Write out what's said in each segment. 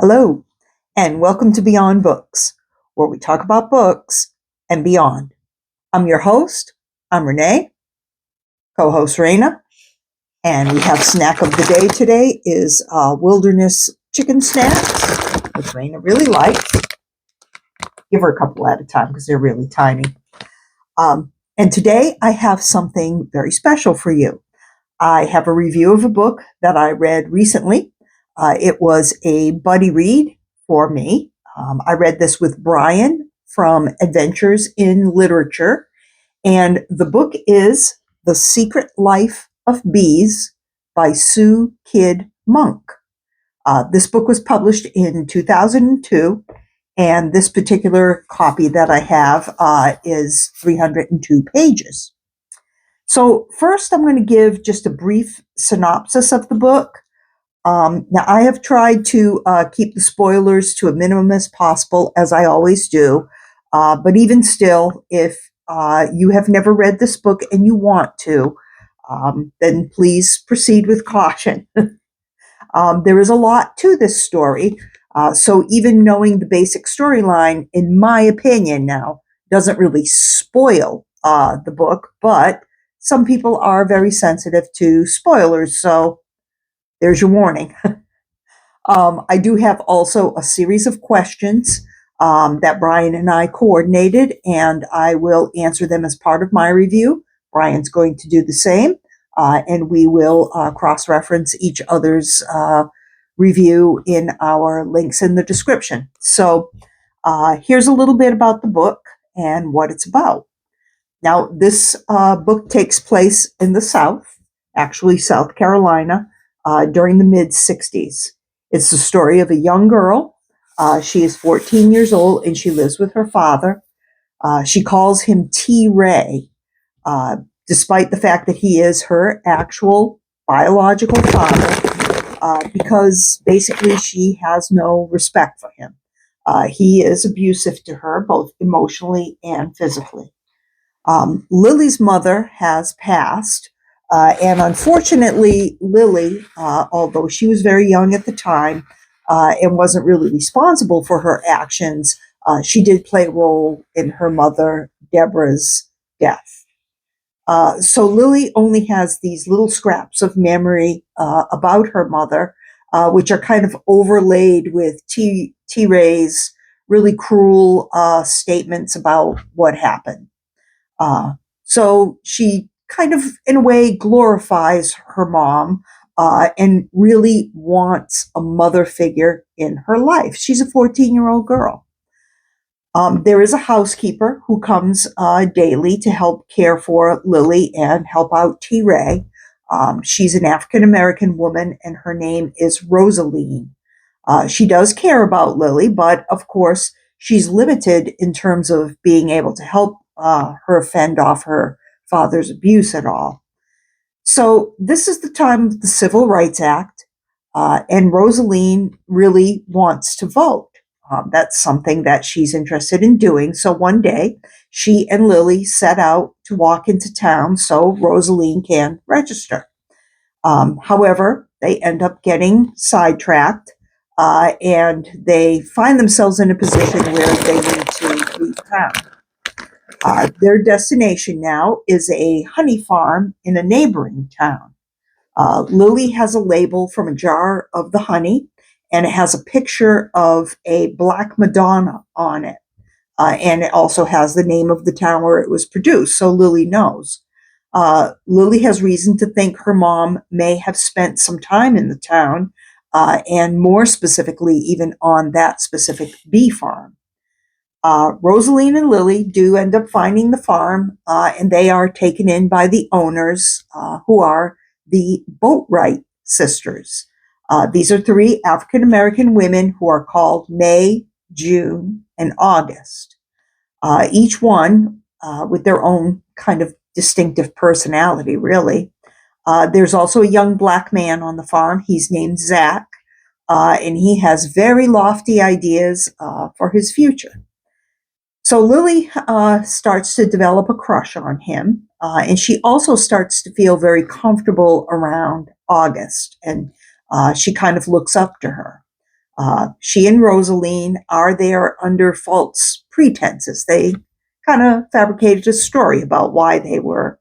Hello, and welcome to Beyond Books, where we talk about books and beyond. I'm your host. I'm Renee, co-host Raina, and we have snack of the day today is wilderness chicken snacks, which Raina really likes. Give her a couple at a time because they're really tiny. And today I have something very special for you. I have a review of a book that I read recently. It was a buddy read for me. I read this with Brian from Adventures in Literature, and the book is The Secret Life of Bees by Sue Kidd Monk. This book was published in 2002, and this particular copy that I have is 302 pages. So first, I'm going to give just a brief synopsis of the book. Now, I have tried to keep the spoilers to a minimum as possible, as I always do. But even still, if you have never read this book and you want to, then please proceed with caution. There is a lot to this story. So even knowing the basic storyline, in my opinion now, doesn't really spoil the book, but some people are very sensitive to spoilers, so there's your warning. I do have also a series of questions that Brian and I coordinated, and I will answer them as part of my review. Brian's going to do the same, and we will cross-reference each other's review in our links in the description. So here's a little bit about the book and what it's about. Now, this book takes place in the South, actually South Carolina, during the mid-60s. It's the story of a young girl. She is 14 years old, and she lives with her father. She calls him T. Ray, despite the fact that he is her actual biological father, because basically she has no respect for him. He is abusive to her, both emotionally and physically. Lily's mother has passed, and unfortunately, Lily, although she was very young at the time and wasn't really responsible for her actions, she did play a role in her mother, Deborah's, death. So Lily only has these little scraps of memory about her mother, which are kind of overlaid with T. Ray's really cruel statements about what happened. So she kind of, in a way, glorifies her mom and really wants a mother figure in her life. She's a 14-year-old girl. There is a housekeeper who comes daily to help care for Lily and help out T. Ray. She's an African-American woman, and her name is Rosaline. She does care about Lily, but of course, she's limited in terms of being able to help her fend off her father's abuse at all. So this is the time of the Civil Rights Act, and Rosaline really wants to vote. That's something that she's interested in doing. So one day, she and Lily set out to walk into town so Rosaline can register. However, they end up getting sidetracked, and they find themselves in a position where they need to leave town. Their destination now is a honey farm in a neighboring town. Lily has a label from a jar of the honey, and it has a picture of a Black Madonna on it. And it also has the name of the town where it was produced, so Lily knows. Lily has reason to think her mom may have spent some time in the town, and more specifically, even on that specific bee farm. Rosaline and Lily do end up finding the farm, and they are taken in by the owners, who are the Boatwright sisters. These are three African American women who are called May, June, and August. Each one with their own kind of distinctive personality, really. There's also a young Black man on the farm. He's named Zach, and he has very lofty ideas for his future. So Lily starts to develop a crush on him, and she also starts to feel very comfortable around August, and she kind of looks up to her. She and Rosaline are there under false pretenses. They kind of fabricated a story about why they were,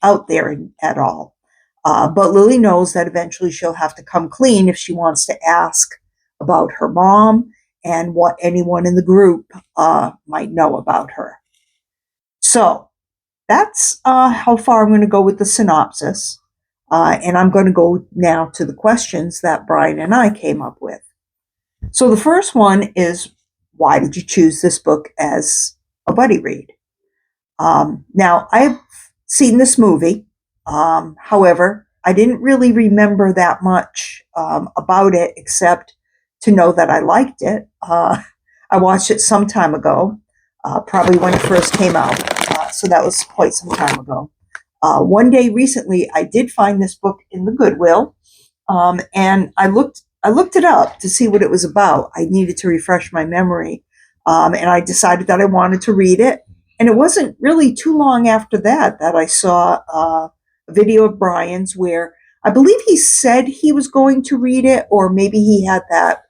out there at all. But Lily knows that eventually she'll have to come clean if she wants to ask about her mom and what anyone in the group might know about her. So that's how far I'm going to go with the synopsis. And I'm going to go now to the questions that Brian and I came up with. So the first one is, why did you choose this book as a buddy read? Now, I've seen this movie. However, I didn't really remember that much about it, except to know that I liked it. I watched it some time ago, probably when it first came out. So that was quite some time ago. One day recently, I did find this book in the Goodwill, and I looked it up to see what it was about. I needed to refresh my memory, and I decided that I wanted to read it. And it wasn't really too long after that that I saw a video of Brian's where I believe he said he was going to read it, or maybe he had that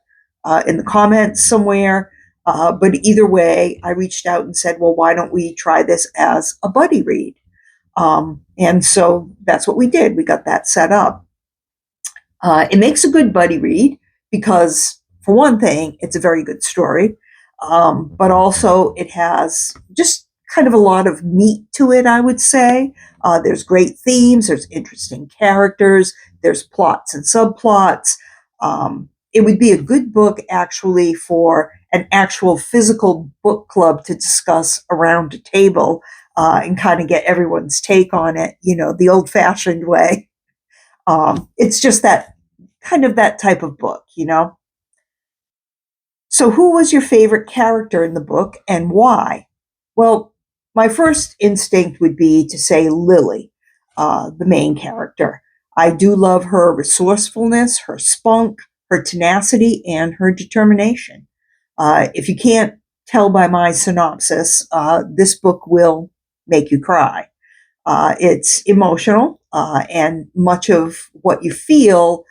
in the comments somewhere. But either way, I reached out and said, well, why don't we try this as a buddy read? And so that's what we did. We got that set up. It makes a good buddy read because, for one thing, it's a very good story, but also it has just kind of a lot of meat to it, I would say. There's great themes, there's interesting characters, there's plots and subplots. It would be a good book, actually, for an actual physical book club to discuss around a table and kind of get everyone's take on it, the old-fashioned way. It's just that kind of that type of book. So who was your favorite character in the book and why? Well, my first instinct would be to say Lily, the main character. I do love her resourcefulness, her spunk, her tenacity, and her determination. If you can't tell by my synopsis, this book will make you cry. It's emotional, and much of what you feel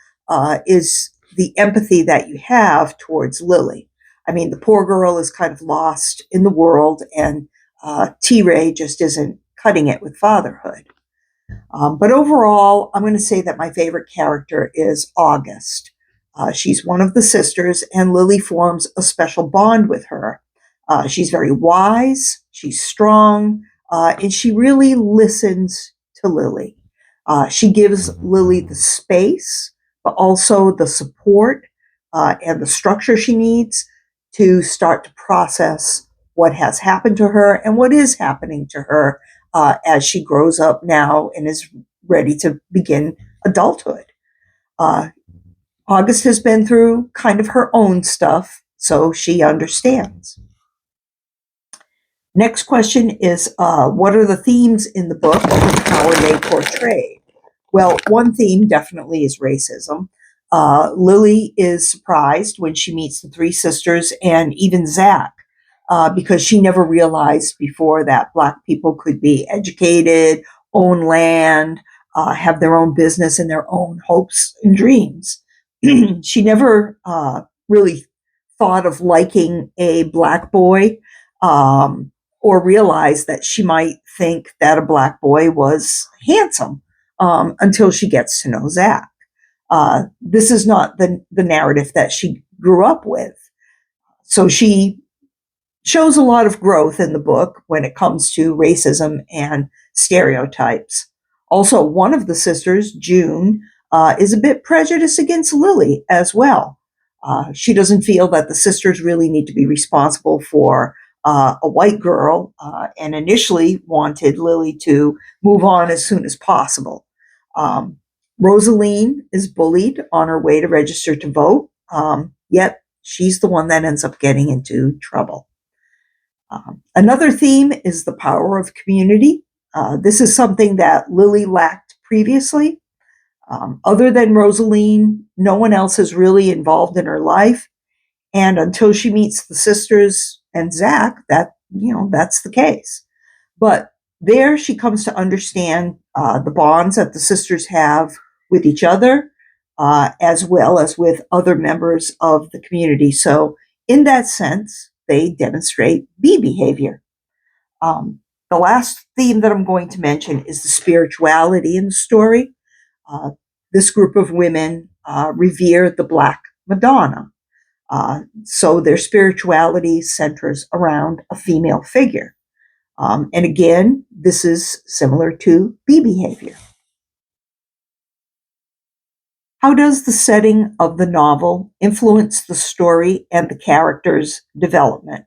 is the empathy that you have towards Lily. I mean, the poor girl is kind of lost in the world, and T-Ray just isn't cutting it with fatherhood. But overall, I'm going to say that my favorite character is August. She's one of the sisters, and Lily forms a special bond with her. She's very wise, she's strong, and she really listens to Lily. She gives Lily the space, but also the support and the structure she needs to start to process what has happened to her and what is happening to her as she grows up now and is ready to begin adulthood. August has been through kind of her own stuff, so she understands. Next question is, what are the themes in the book and how are they portrayed? Well, one theme definitely is racism. Lily is surprised when she meets the three sisters and even Zach, because she never realized before that Black people could be educated, own land, have their own business and their own hopes and dreams. She never really thought of liking a Black boy, or realized that she might think that a Black boy was handsome until she gets to know Zach. This is not the narrative that she grew up with. So she shows a lot of growth in the book when it comes to racism and stereotypes. Also, one of the sisters, June, is a bit prejudiced against Lily as well. She doesn't feel that the sisters really need to be responsible for a white girl, and initially wanted Lily to move on as soon as possible. Rosaline is bullied on her way to register to vote, yet she's the one that ends up getting into trouble. Another theme is the power of community. This is something that Lily lacked previously. Other than Rosaline, no one else is really involved in her life. And until she meets the sisters and Zach, that's the case. But there she comes to understand the bonds that the sisters have with each other, as well as with other members of the community. So, in that sense, they demonstrate B behavior. Um, the last theme that I'm going to mention is the spirituality in the story. Uh, this group of women revere the Black Madonna. So their spirituality centers around a female figure. And again, this is similar to B behavior. How does the setting of the novel influence the story and the characters' development?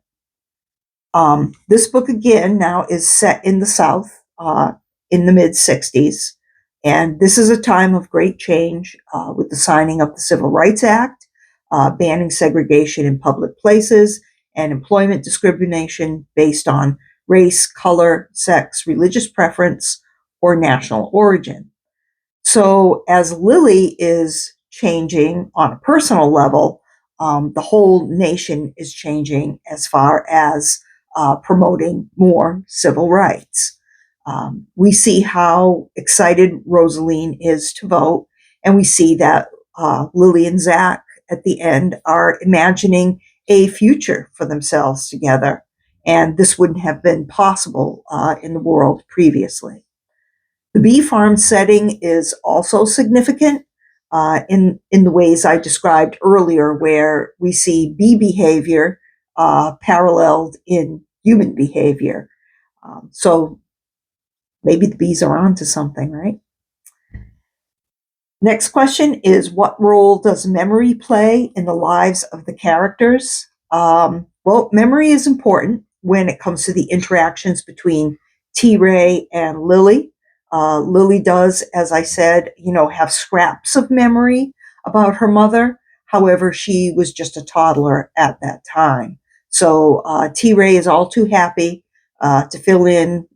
This book, again, now is set in the South in the mid 60s. And this is a time of great change with the signing of the Civil Rights Act, banning segregation in public places, and employment discrimination based on race, color, sex, religious preference, or national origin. So, as Lily is changing on a personal level, the whole nation is changing as far as promoting more civil rights. We see how excited Rosaline is to vote, and we see that Lily and Zach at the end are imagining a future for themselves together, and this wouldn't have been possible in the world previously. The bee farm setting is also significant in the ways I described earlier, where we see bee behavior paralleled in human behavior. So maybe the bees are onto something, right? Next question is, what role does memory play in the lives of the characters? Well, memory is important when it comes to the interactions between T-Ray and Lily. Lily does, as I said, have scraps of memory about her mother. However, she was just a toddler at that time. So T-Ray is all too happy to fill in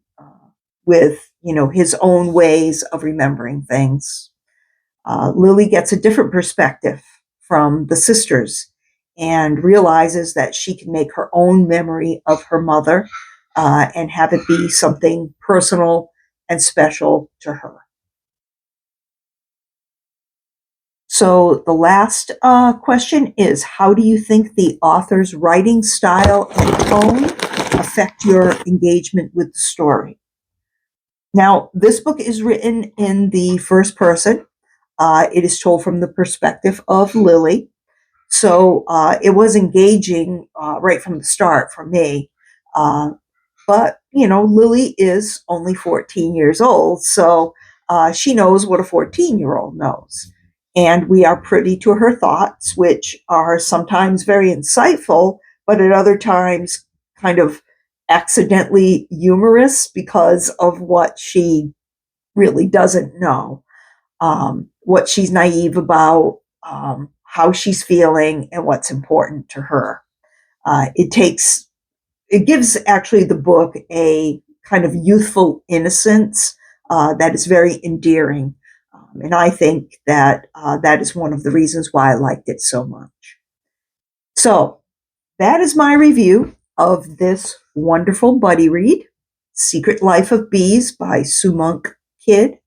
with, his own ways of remembering things. Lily gets a different perspective from the sisters and realizes that she can make her own memory of her mother and have it be something personal and special to her. So the last question is, how do you think the author's writing style and tone affect your engagement with the story? Now, this book is written in the first person. It is told from the perspective of Lily. So it was engaging right from the start for me. But, Lily is only 14 years old, so she knows what a 14-year-old knows. And we are privy to her thoughts, which are sometimes very insightful, but at other times kind of accidentally humorous because of what she really doesn't know, what she's naive about, how she's feeling, and what's important to her. It gives actually the book a kind of youthful innocence that is very endearing. And I think that that is one of the reasons why I liked it so much. So that is my review of this wonderful buddy read, Secret Life of Bees by Sue Monk Kidd.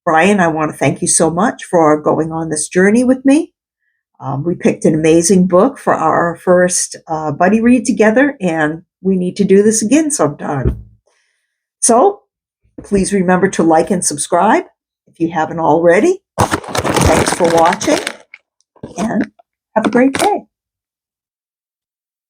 Brian, I want to thank you so much for going on this journey with me. We picked an amazing book for our first buddy read together, and we need to do this again sometime. So please remember to like and subscribe if you haven't already. Thanks for watching, and have a great day.